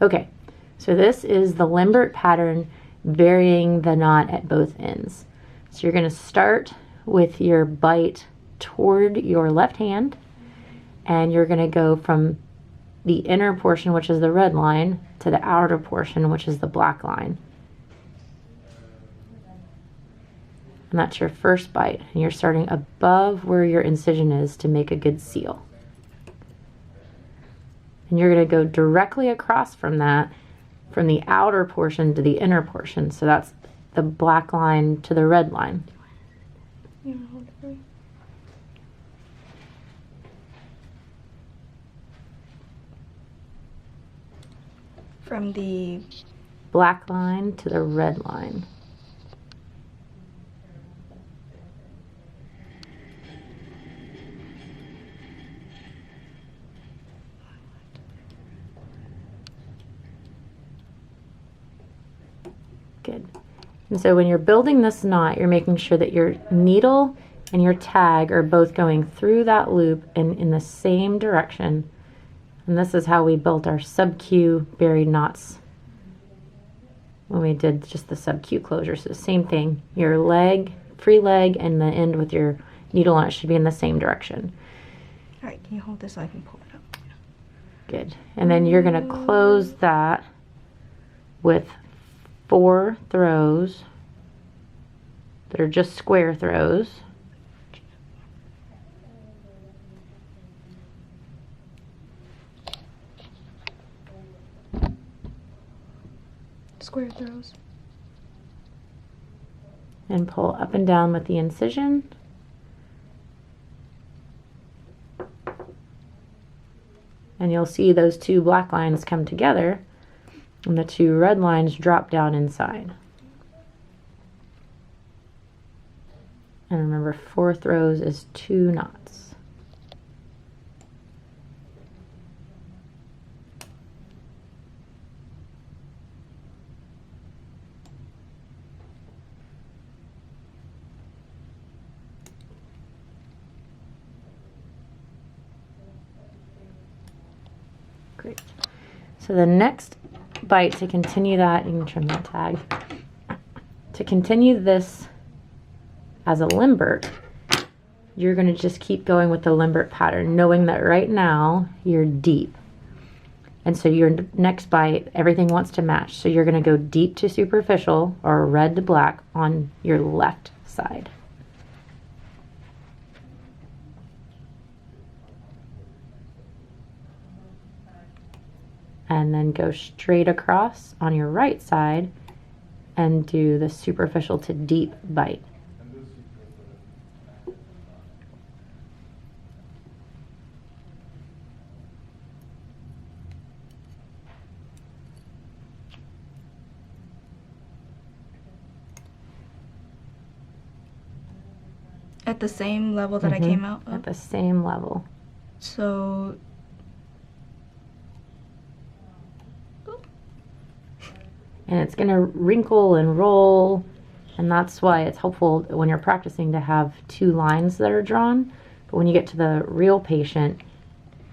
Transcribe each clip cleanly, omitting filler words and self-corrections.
Okay, so this is the Lembert pattern, varying the knot at both ends. So you're going to start with your bite toward your left hand, and you're going to go from the inner portion, which is the red line, to the outer portion, which is the black line. And that's your first bite, and you're starting above where your incision is to make a good seal. And you're going to go directly across from that, from the outer portion to the inner portion. So that's the black line to the red line. From the black line to the red line. Good. And so when you're building this knot, you're making sure that your needle and your tag are both going through that loop and in the same direction. And this is how we built our sub-Q buried knots when we did just the sub-Q closure. So same thing, your leg, free leg, and the end with your needle on it should be in the same direction. All right, can you hold this so I can pull it up? Good. And then you're going to close that with 4 throws that are just square throws. Square throws. And pull up and down with the incision. And you'll see those 2 black lines come together and the 2 red lines drop down inside. And remember, 4 throws is 2 knots. Great. So the next bite, to continue that, you can trim that tag. To continue this as a Lembert, you're going to just keep going with the Lembert pattern, knowing that right now you're deep. And so your next bite, everything wants to match. So you're going to go deep to superficial, or red to black, on your left side. And then go straight across on your right side and do the superficial to deep bite. At the same level that I came out of? At the same level. So and it's going to wrinkle and roll, and that's why it's helpful when you're practicing to have 2 lines that are drawn. But when you get to the real patient,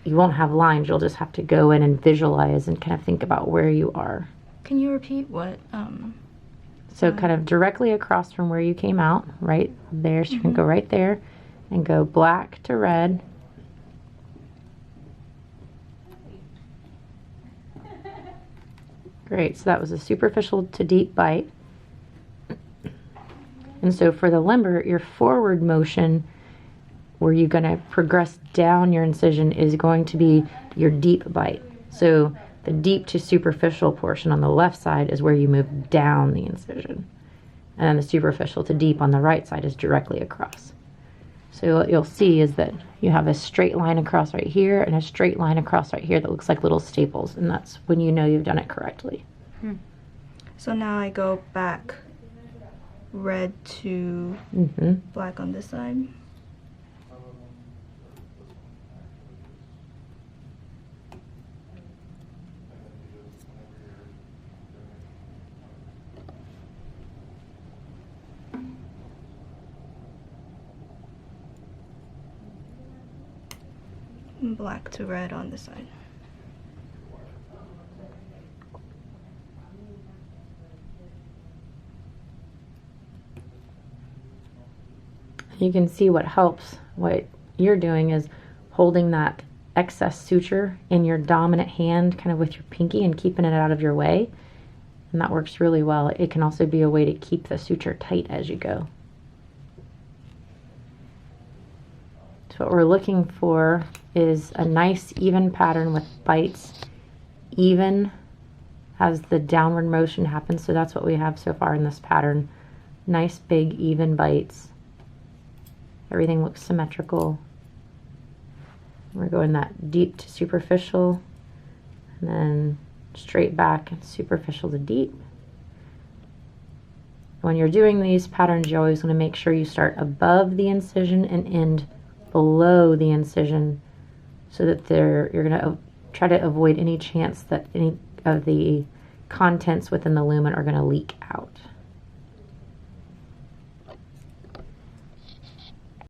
you won't have lines. You'll just have to go in and visualize and kind of think about where you are. Can you repeat what? So kind of directly across from where you came out, right there. So you can go right there and go black to red. Great, so that was a superficial to deep bite. And so for the Lembert, your forward motion, where you're going to progress down your incision, is going to be your deep bite. So the deep to superficial portion on the left side is where you move down the incision. And then the superficial to deep on the right side is directly across. So what you'll see is that you have a straight line across right here and a straight line across right here that looks like little staples, and that's when you know you've done it correctly. So now I go back red to black on this side. And black to red on this side. You can see what helps. What you're doing is holding that excess suture in your dominant hand, kind of with your pinky, and keeping it out of your way. And that works really well. It can also be a way to keep the suture tight as you go. So what we're looking for is a nice even pattern with bites, even as the downward motion happens. So that's what we have so far in this pattern. Nice big even bites. Everything looks symmetrical. We're going that deep to superficial, and then straight back and superficial to deep. When you're doing these patterns, you always want to make sure you start above the incision and end below the incision, so that you're going to try to avoid any chance that any of the contents within the lumen are going to leak out.